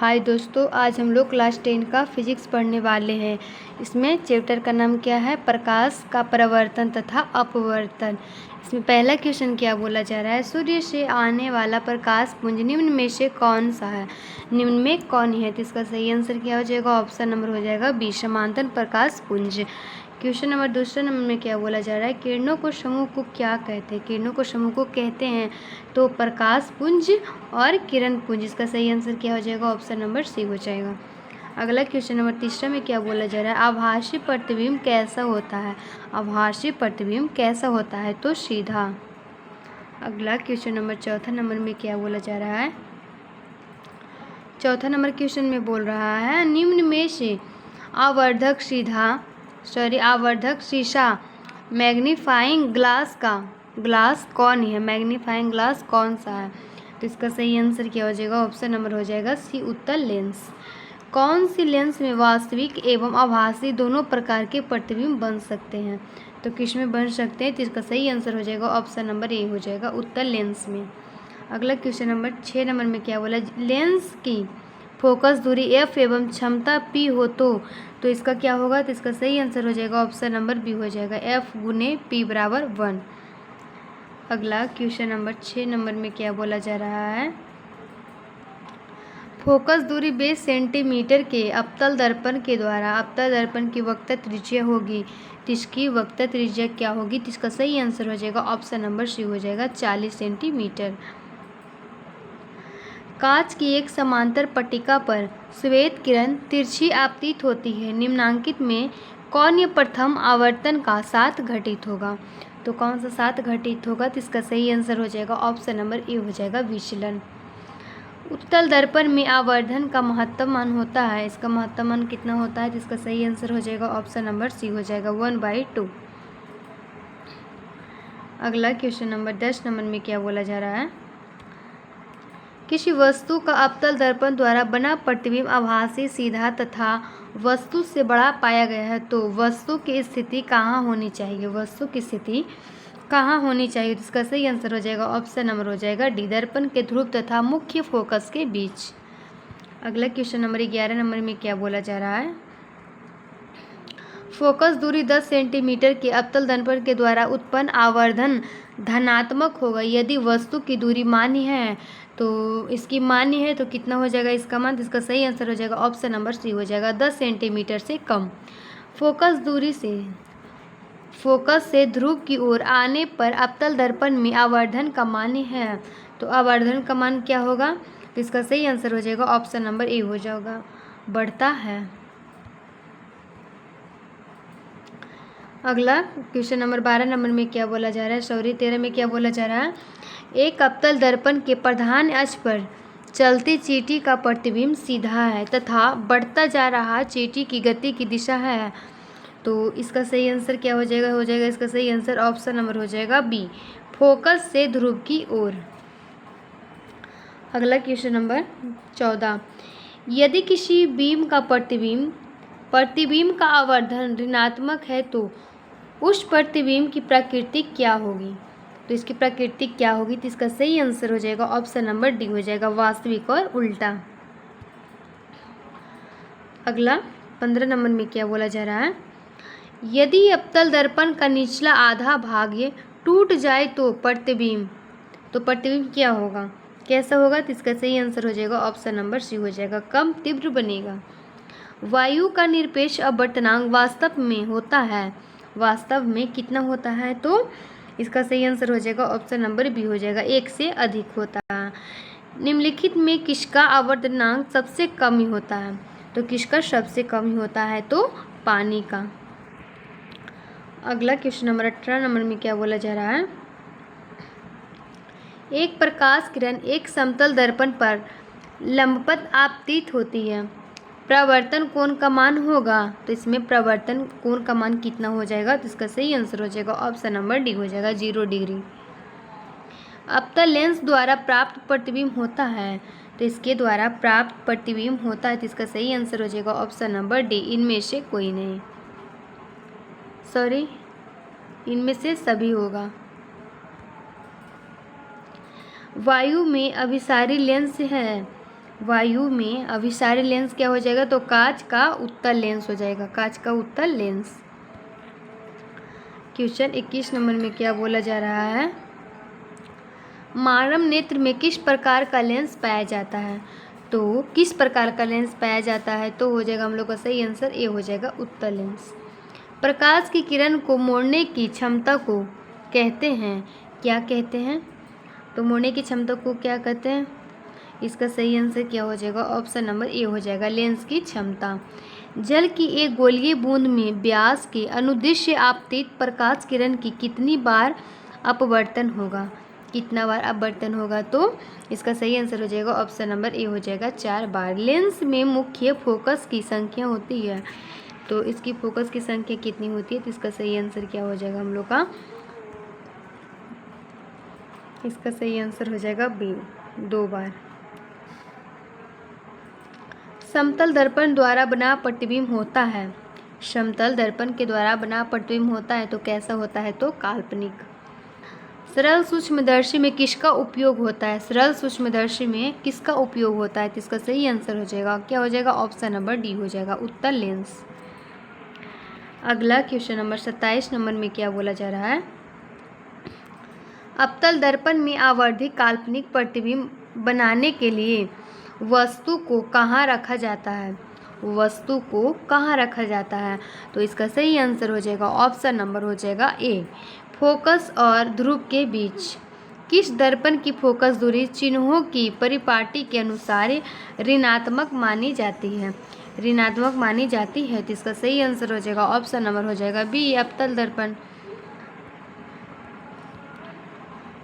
हाय दोस्तों, आज हम लोग क्लास 10 का फिजिक्स पढ़ने वाले हैं। इसमें चैप्टर का नाम क्या है? प्रकाश का परावर्तन तथा अपवर्तन। इसमें पहला क्वेश्चन क्या बोला जा रहा है? सूर्य से आने वाला प्रकाश पुंज निम्न में से कौन सा है? निम्न में कौन है? तो इसका सही आंसर क्या हो जाएगा? ऑप्शन नंबर हो जाएगा बी, समांतर प्रकाश पुंज। क्वेश्चन नंबर दूसरे नंबर में क्या बोला जा रहा है? किरणों को समूह को क्या कहते हैं? किरणों को समूह को कहते हैं तो प्रकाश पुंज और किरण पुंज। इसका सही आंसर क्या हो जाएगा? ऑप्शन नंबर सी हो जाएगा। अगला क्वेश्चन नंबर तीसरा में क्या बोला जा रहा है? आभासी प्रतिबिंब कैसा होता है? आभासी प्रतिबिंब कैसा होता है? तो सीधा। अगला क्वेश्चन नंबर चौथा नंबर में क्या बोला जा रहा है? चौथा नंबर क्वेश्चन में बोल रहा है निम्न में से आवर्धक शीशा मैग्नीफाइंग ग्लास कौन है? मैग्नीफाइंग ग्लास कौन सा है? तो इसका सही आंसर क्या हो जाएगा? ऑप्शन नंबर हो जाएगा सी, उत्तल लेंस। कौन सी लेंस में वास्तविक एवं आभासी दोनों प्रकार के प्रतिबिंब बन सकते हैं? तो किस में बन सकते हैं? तो इसका सही आंसर हो जाएगा ऑप्शन नंबर ए हो जाएगा, उत्तल लेंस में। अगला क्वेश्चन नंबर 6 नंबर में क्या बोला? लेंस की फोकस दूरी f एवं क्षमता p हो तो इसका क्या होगा? तो इसका सही आंसर हो जाएगा ऑप्शन नंबर बी हो जाएगा, f गुने p बराबर 1। अगला क्वेश्चन नंबर 6 नंबर में क्या बोला जा रहा है? फोकस दूरी 20 सेंटीमीटर के अवतल दर्पण के द्वारा अवतल दर्पण की वक्रता त्रिज्या होगी, इसकी वक्रता त्रिज्या क्या होगी? तो इसका सही आंसर हो जाएगा ऑप्शन नंबर सी हो जाएगा, 40 सेंटीमीटर। कांच की एक समांतर पट्टिका पर श्वेत किरण तिरछी आपतित होती है। निम्नांकित में कौन ये प्रथम आवर्तन का साथ घटित होगा? तो कौन सा साथ घटित होगा? तो इसका सही आंसर हो जाएगा ऑप्शन नंबर ए हो जाएगा, विचलन। उत्तल दर्पण में आवर्धन का महत्तम मान होता है, इसका महत्तम मान कितना होता है? तो इसका सही आंसर हो जाएगा ऑप्शन नंबर सी हो जाएगा, 1/2। अगला क्वेश्चन नंबर 10 नंबर में क्या बोला जा रहा है? किसी वस्तु का अवतल दर्पण द्वारा बना प्रतिबिंब आभासी, सीधा तथा वस्तु से बड़ा पाया गया है तो वस्तु की स्थिति कहाँ होनी चाहिए? वस्तु की स्थिति कहाँ होनी चाहिए? तो इसका सही आंसर हो जाएगा ऑप्शन नंबर हो जाएगा डी, दर्पण के ध्रुव तथा मुख्य फोकस के बीच। अगला क्वेश्चन नंबर 11 नंबर में क्या बोला जा रहा है? फोकस दूरी 10 सेंटीमीटर के अवतल दर्पण के द्वारा उत्पन्न आवर्धन धनात्मक होगा यदि वस्तु की दूरी मान्य है। तो इसकी मान्य है तो कितना हो जाएगा इसका मान? इसका सही आंसर हो जाएगा ऑप्शन नंबर सी हो जाएगा, 10 सेंटीमीटर से कम। फोकस से ध्रुव की ओर आने पर अवतल दर्पण में आवर्धन का मान है तो आवर्धन का मान क्या होगा? तो इसका सही आंसर हो जाएगा ऑप्शन नंबर ए हो जाएगा, बढ़ता है। अगला क्वेश्चन नंबर 12 नंबर में क्या बोला जा रहा है? 13 में क्या बोला जा रहा है? एक अवतल दर्पण के प्रधान अक्ष पर चलती चींटी का प्रतिबिंब सीधा है तथा बढ़ता जा रहा चींटी की गति की दिशा है तो इसका सही आंसर क्या हो जाएगा? हो जाएगा इसका सही आंसर ऑप्शन नंबर हो जाएगा बी, फोकस से ध्रुव की ओर। अगला क्वेश्चन नंबर 14, यदि किसी बीम का प्रतिबिंब का आवर्धन ऋणात्मक है तो उस प्रतिबिंब की प्रकृति क्या होगी? तो इसकी प्रकृति क्या होगी? तो इसका सही आंसर हो जाएगा ऑप्शन नंबर डी हो जाएगा, वास्तविक और उल्टा। अगला 15 नंबर में क्या बोला जा रहा है? यदि अवतल दर्पण का निचला आधा भाग ये टूट जाए तो प्रतिबिंब क्या होगा? कैसा होगा? तो इसका सही आंसर हो जाएगा ऑप्शन नंबर सी हो जाएगा, कम तीव्र बनेगा। वायु का निरपेक्ष अपवर्तनांक वास्तव में कितना होता है? तो इसका सही आंसर हो जाएगा ऑप्शन नंबर बी हो जाएगा, 1 से अधिक होता है। निम्नलिखित में किसका अपवर्तनांक सबसे कम ही होता है? तो किसका सबसे कम ही होता है? तो पानी का। अगला क्वेश्चन नंबर 18 नंबर में क्या बोला जा रहा है? एक प्रकाश किरण एक समतल दर्पण पर लंबवत आपतित होती है, प्रवर्तन कोण का मान होगा। तो इसमें प्रवर्तन कोण का मान कितना हो जाएगा? तो इसका सही आंसर हो जाएगा ऑप्शन नंबर डी हो जाएगा, 0 डिग्री। अवतल लेंस द्वारा प्राप्त प्रतिबिंब होता है तो इसके द्वारा प्राप्त प्रतिबिंब होता है तो इसका सही आंसर हो जाएगा ऑप्शन नंबर डी, इनमें से कोई नहीं, इनमें से सभी होगा। वायु में अभिसारी लेंस है वायु में अभिसारी लेंस क्या हो जाएगा, तो कांच का उत्तल लेंस हो जाएगा, कांच का उत्तल लेंस। क्वेश्चन 21 नंबर में क्या बोला जा रहा है, मानव नेत्र में किस प्रकार का लेंस पाया जाता है, तो किस प्रकार का लेंस पाया जाता है, तो हो जाएगा हम लोग का सही आंसर ए हो जाएगा, उत्तल लेंस। प्रकाश की किरण को मोड़ने की क्षमता को कहते हैं, क्या कहते हैं, तो मोड़ने की क्षमता को क्या कहते हैं, इसका सही आंसर क्या हो जाएगा, ऑप्शन नंबर ए हो जाएगा, लेंस की क्षमता। जल की एक गोलीय बूंद में व्यास के अनुदिश आपतित प्रकाश किरण की कितनी बार अपवर्तन होगा, कितना बार अपवर्तन होगा, तो इसका सही आंसर हो जाएगा, ऑप्शन नंबर ए हो जाएगा, 4 बार। लेंस में मुख्य फोकस की संख्या होती है, तो इसकी फोकस की संख्या कितनी होती है, तो इसका सही आंसर क्या हो जाएगा हम लोग का, इसका सही आंसर हो जाएगा बी, 2 बार। समतल दर्पण द्वारा बना प्रतिबिंब होता है, समतल दर्पण के द्वारा बना प्रतिबिंब होता है तो कैसा होता है, तो काल्पनिक। सरल सूक्ष्मदर्शी में किसका उपयोग होता है, सरल सूक्ष्मदर्शी में किसका उपयोग होता है, तो इसका सही आंसर हो जाएगा, क्या हो जाएगा, ऑप्शन नंबर डी हो जाएगा, उत्तल लेंस। अगला क्वेश्चन नंबर 27 नंबर में क्या बोला जा रहा है, अवतल दर्पण में आवर्धित काल्पनिक प्रतिबिंब बनाने के लिए वस्तु को कहाँ रखा जाता है, वस्तु को कहाँ रखा जाता है, तो इसका सही आंसर हो जाएगा, ऑप्शन नंबर हो जाएगा ए, फोकस और ध्रुव के बीच। किस दर्पण की फोकस दूरी चिन्हों की परिपाटी के अनुसार ऋणात्मक मानी जाती है, ऋणात्मक मानी जाती है, तो इसका सही आंसर हो जाएगा, ऑप्शन नंबर हो जाएगा बी, अवतल दर्पण।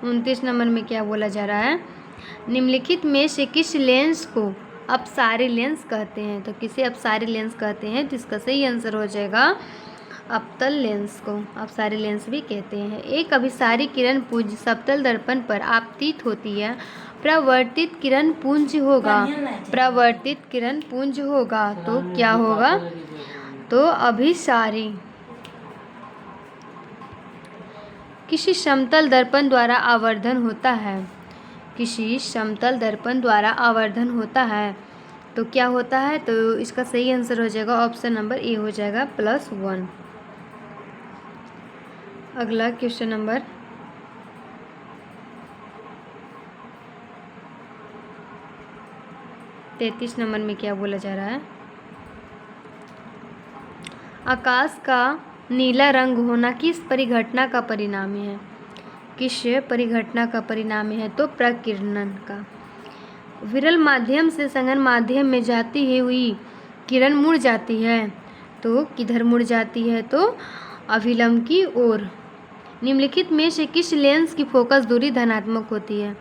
29 नंबर में क्या बोला जा रहा है, निम्नलिखित में से किस लेंस को अपसारी लेंस कहते हैं, तो किसे अपसारी लेंस कहते हैं, तो इसका सही आंसर हो जाएगा अवतल लेंस को अपसारी लेंस भी कहते हैं। एक अभिसारी किरण पुंज समतल दर्पण पर आपतित होती है, प्रवर्तित किरण पुंज होगा, प्रवर्तित किरण पुंज होगा तो क्या होगा, तो अभिसारी। किसी समतल दर्पण द्वारा आवर्धन होता है, किसी समतल दर्पण द्वारा आवर्धन होता है तो क्या होता है, तो इसका सही आंसर हो जाएगा, ऑप्शन नंबर ए हो जाएगा, +1। अगला क्वेश्चन नंबर 33 नंबर में क्या बोला जा रहा है, आकाश का नीला रंग होना किस परिघटना का परिणाम है, किस परिघटना का परिणाम है, तो प्रकीर्णन का। विरल माध्यम से सघन माध्यम में जाती हुई किरण मुड़ जाती है, तो किधर मुड़ जाती है, तो अभिलंब की ओर। निम्नलिखित में से किस लेंस की फोकस दूरी धनात्मक होती है,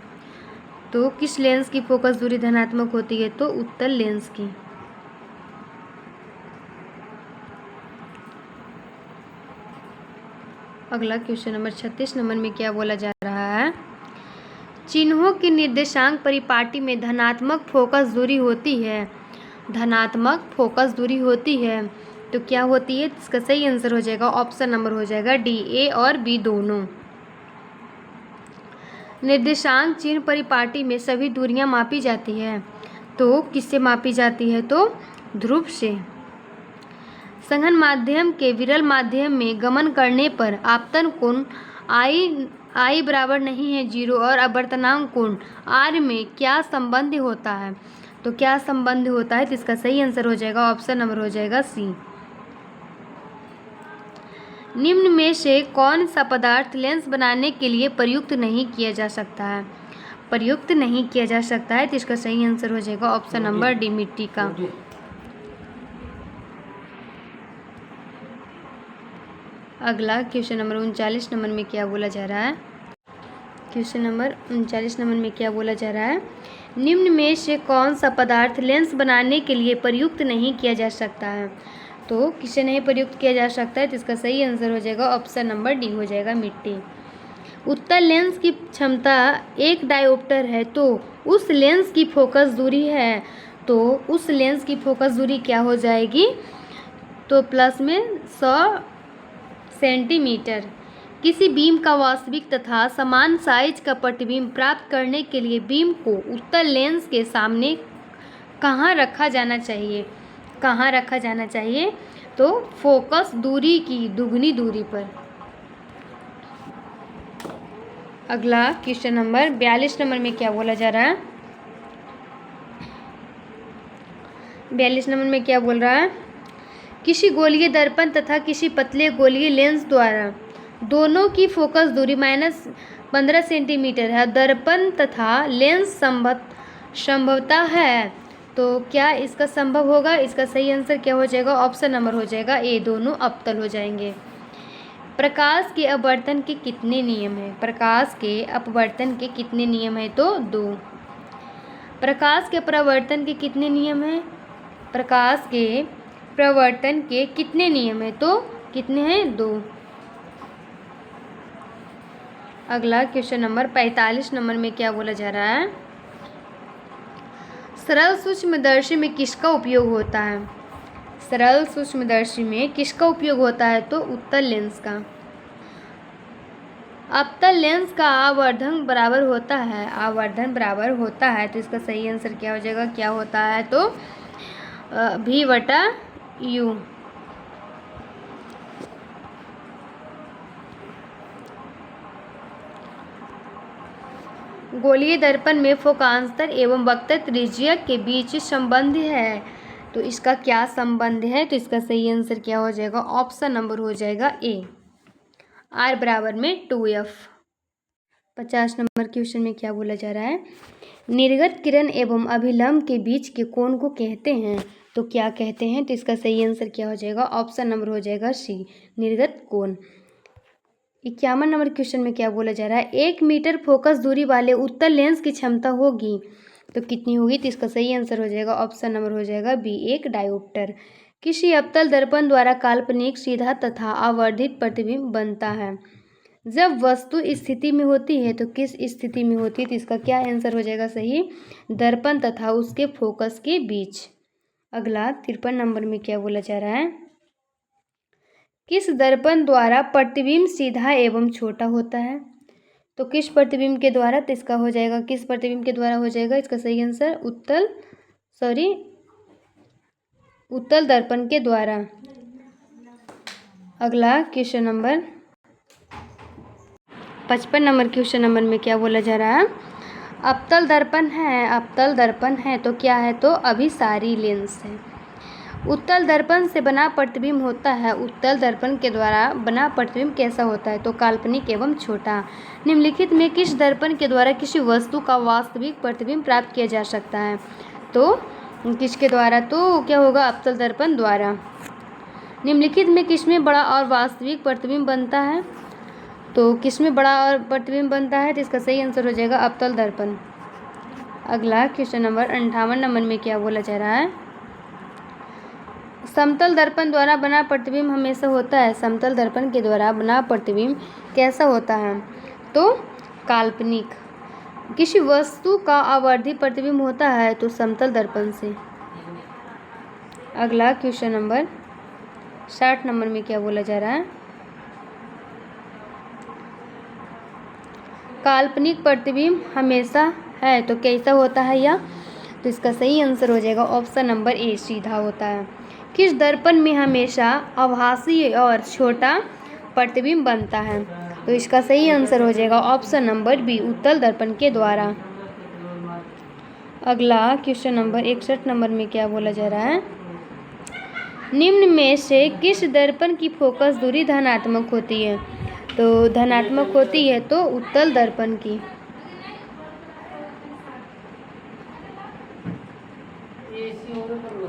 तो किस लेंस की फोकस दूरी धनात्मक होती है, तो उत्तल लेंस की। अगला क्वेश्चन नंबर 36 नंबर में क्या बोला जा रहा है, चिन्हों की निर्देशांक परिपाटी में धनात्मक फोकस दूरी होती है, धनात्मक फोकस दूरी होती है तो क्या होती है, इसका सही आंसर हो जाएगा, ऑप्शन नंबर हो जाएगा डी, ए और बी दोनों। निर्देशांक चिन्ह परिपाटी में सभी दूरियां मापी जाती है, तो किससे मापी जाती है, तो ध्रुव से। सघन माध्यम के विरल माध्यम में गमन करने पर आपतन कोण आई बराबर नहीं है 0 और अपवर्तनांक कोण r में क्या संबंध होता है, तो क्या संबंध होता है, तो इसका सही आंसर हो जाएगा, ऑप्शन नंबर हो जाएगा सी। निम्न में से कौन सा पदार्थ लेंस बनाने के लिए प्रयुक्त नहीं किया जा सकता है, प्रयुक्त नहीं किया जा सकता है, तो इसका सही आंसर हो जाएगा, ऑप्शन नंबर डी, मिट्टी का। अगला क्वेश्चन नंबर 39 नंबर में क्या बोला जा रहा है, क्वेश्चन नंबर 39 नंबर में क्या बोला जा रहा है, निम्न में से कौन सा पदार्थ लेंस बनाने के लिए प्रयुक्त नहीं किया जा सकता है, तो किसे नहीं प्रयुक्त किया जा सकता है, तो इसका सही आंसर हो जाएगा, ऑप्शन नंबर डी हो जाएगा, मिट्टी। उत्तल लेंस की क्षमता 1 डायोप्टर है तो उस लेंस की फोकस दूरी है, तो उस लेंस की फोकस दूरी क्या हो जाएगी, तो प्लस में 100 सेंटीमीटर। किसी बीम का वास्तविक तथा समान साइज का प्रतिबिंब प्राप्त करने के लिए बीम को उत्तल लेंस के सामने कहाँ रखा जाना चाहिए? कहाँ रखा जाना चाहिए? तो फोकस दूरी की दुगनी दूरी पर। अगला क्वेश्चन नंबर 42 नंबर में क्या बोला जा रहा है? 42 नंबर में क्या बोल रहा है? किसी गोलीय दर्पण तथा किसी पतले गोलीय लेंस द्वारा दोनों की फोकस दूरी -15 सेंटीमीटर है। दर्पण तथा लेंस संभवतः है, तो क्या इसका संभव होगा? इसका सही आंसर क्या हो जाएगा? ऑप्शन नंबर हो जाएगा ए, दोनों अवतल हो जाएंगे। प्रकाश के अपवर्तन के कितने नियम हैं? प्रकाश के अपवर्तन के कितने नियम हैं? तो 2। प्रकाश के परावर्तन के कितने नियम हैं? प्रकाश के प्रवर्तन के कितने नियम हैं? तो कितने हैं? 2। अगला क्वेश्चन नंबर 45 नंबर में क्या बोला जा रहा है? सरल सूक्ष्मदर्शी में किसका उपयोग होता है? सरल सूक्ष्मदर्शी में किसका उपयोग होता है? तो उत्तल लेंस का। अवतल लेंस का आवर्धन बराबर होता है, आवर्धन बराबर होता है, तो इसका सही आंसर क्या हो जाएगा? क्या होता है? तो V/U। गोलीय दर्पण में फोकांतर एवं वक्र त्रिज्या के बीच संबंध है, तो इसका क्या संबंध है? तो इसका सही आंसर क्या हो जाएगा? ऑप्शन नंबर हो जाएगा ए, R बराबर में 2F। 50 नंबर क्वेश्चन में क्या बोला जा रहा है? निर्गत किरण एवं अभिलंब के बीच के कोण को कहते हैं, तो क्या कहते हैं? तो इसका सही आंसर क्या हो जाएगा? ऑप्शन नंबर हो जाएगा सी, निर्गत कोण। 51 नंबर क्वेश्चन में क्या बोला जा रहा है? 1 मीटर फोकस दूरी वाले उत्तल लेंस की क्षमता होगी, तो कितनी होगी? तो इसका सही आंसर हो जाएगा, ऑप्शन नंबर हो जाएगा बी, 1 डायोप्टर। किसी अवतल दर्पण द्वारा काल्पनिक सीधा तथा आवर्धित प्रतिबिंब बनता है जब वस्तु स्थिति में होती है, तो किस स्थिति में होती है? तो इसका क्या आंसर हो जाएगा सही? दर्पण तथा उसके फोकस के बीच। अगला 53 नंबर में क्या बोला जा रहा है? किस दर्पण द्वारा प्रतिबिंब सीधा एवं छोटा होता है? तो किस प्रतिबिंब के द्वारा? तो इसका हो जाएगा, किस प्रतिबिंब के द्वारा हो जाएगा? इसका सही आंसर उत्तल दर्पण के द्वारा। अगला question number 55 number question number में क्या बोला जा रहा है? अवतल दर्पण है, अवतल दर्पण है, तो क्या है? तो अभिसारी लेंस है। उत्तल दर्पण से बना प्रतिबिंब होता है। उत्तल दर्पण के द्वारा बना प्रतिबिंब कैसा होता है? तो काल्पनिक एवं छोटा। निम्नलिखित में किस दर्पण के द्वारा किसी वस्तु का वास्तविक प्रतिबिंब प्राप्त किया जा सकता है? तो किसके द्वारा? तो क्या होगा? अवतल दर्पण द्वारा। निम्नलिखित में किसमें बड़ा और वास्तविक प्रतिबिंब बनता है? तो किसमें बड़ा और प्रतिबिंब बनता है? तो इसका सही आंसर हो जाएगा अवतल दर्पण। अगला क्वेश्चन नंबर 58 नंबर में क्या बोला जा रहा है? समतल दर्पण द्वारा बना प्रतिबिंब हमेशा होता है। समतल दर्पण के द्वारा बना प्रतिबिंब कैसा होता है? तो काल्पनिक। किसी वस्तु का आवर्धित प्रतिबिंब होता है, तो समतल दर्पण से। अगला क्वेश्चन नंबर 60 नंबर में क्या बोला जा रहा है? काल्पनिक प्रतिबिंब हमेशा है, तो कैसा होता है यह? तो इसका सही आंसर हो जाएगा ऑप्शन नंबर ए, सीधा होता है। किस दर्पण में हमेशा आभासी और छोटा प्रतिबिंब बनता है? तो इसका सही आंसर हो जाएगा ऑप्शन नंबर बी, उत्तल दर्पण के द्वारा। अगला क्वेश्चन नंबर 61 नंबर में क्या बोला जा रहा है? निम्न में से किस दर्पण की फोकस दूरी धनात्मक होती है? तो धनात्मक होती है तो उत्तल दर्पण की।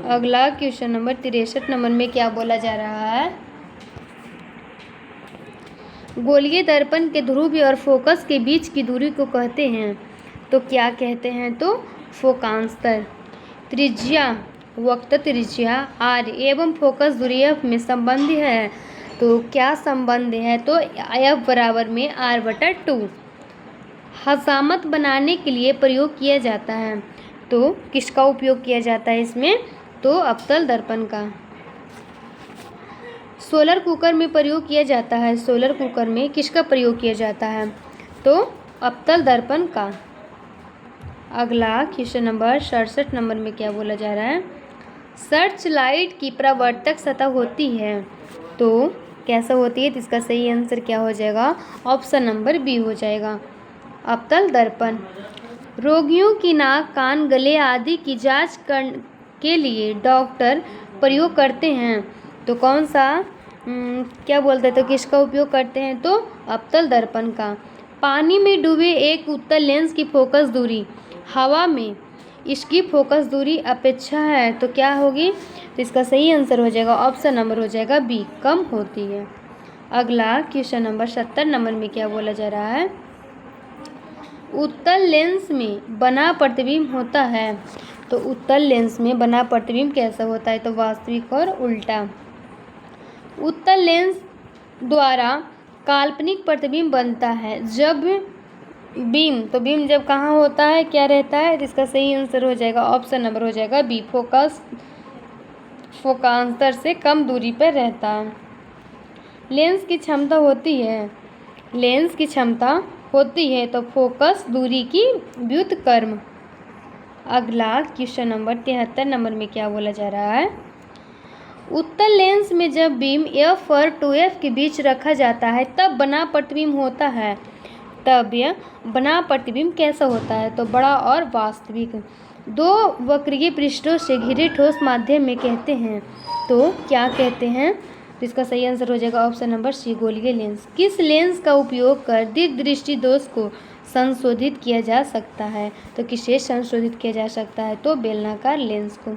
अगला क्वेश्चन नंबर 63 नंबर में क्या बोला जा रहा है? गोलीय दर्पण के ध्रुव और फोकस के बीच की दूरी को कहते हैं, तो क्या कहते हैं? तो फोकांतर। त्रिज्या, वक्र त्रिज्या r एवं फोकस दूरी f में संबंध है, तो क्या संबंध है? तो f बराबर में r/2 हसामत बनाने के लिए प्रयोग किया जाता है, तो किसका उपयोग किया जाता है इसमें? तो अवतल दर्पण का। सोलर कुकर में प्रयोग किया जाता है। सोलर कुकर में किसका प्रयोग किया जाता है? तो अवतल दर्पण का। अगला क्वेश्चन नंबर 67 नंबर में क्या बोला जा रहा है? सर्च लाइट की परावर्तक सतह होती है तो कैसा होती है? तो इसका सही आंसर क्या हो जाएगा? ऑप्शन नंबर बी हो जाएगा, अवतल दर्पण। रोगियों की नाक, कान, गले आदि की जांच के लिए डॉक्टर प्रयोग करते हैं तो कौन सा क्या बोलते हैं? तो किसका उपयोग करते हैं? तो अवतल दर्पण का। पानी में डूबे एक उत्तल लेंस की फोकस दूरी हवा में इसकी फोकस दूरी अपेक्षा है तो क्या होगी? तो इसका सही आंसर हो जाएगा, ऑप्शन नंबर हो जाएगा बी, कम होती है। अगला क्वेश्चन नंबर 70 नंबर में क्या बोला जा रहा है? उत्तल लेंस में बना प्रतिबिंब होता है तो उत्तल लेंस में बना प्रतिबिंब कैसा होता है? तो वास्तविक और उल्टा। उत्तल लेंस द्वारा काल्पनिक प्रतिबिंब बनता है जब बीम जब कहाँ होता है, क्या रहता है? तो इसका सही आंसर हो जाएगा, ऑप्शन नंबर हो जाएगा बी, फोकांतर से कम दूरी पर रहता है। लेंस की क्षमता होती है तो फोकस दूरी की व्युत्क्रम। अगला क्वेश्चन नंबर 73 नंबर में क्या बोला जा रहा है? उत्तल लेंस में जब बीम F और 2F के बीच रखा जाता है तब बना प्रतिबिंब होता है। तब यह बना प्रतिबिंब कैसा होता है? तो बड़ा और वास्तविक। दो वक्रीय पृष्ठों से घिरे ठोस माध्यम में कहते हैं तो क्या कहते हैं? तो इसका सही आंसर हो जाएगा, ऑप्शन नंबर सी, गोलीय लेंस। किस लेंस का उपयोग कर दीर्घदृष्टि दोष को संशोधित किया जा सकता है? तो किसे संशोधित किया जा सकता है? तो बेलनाकार लेंस को।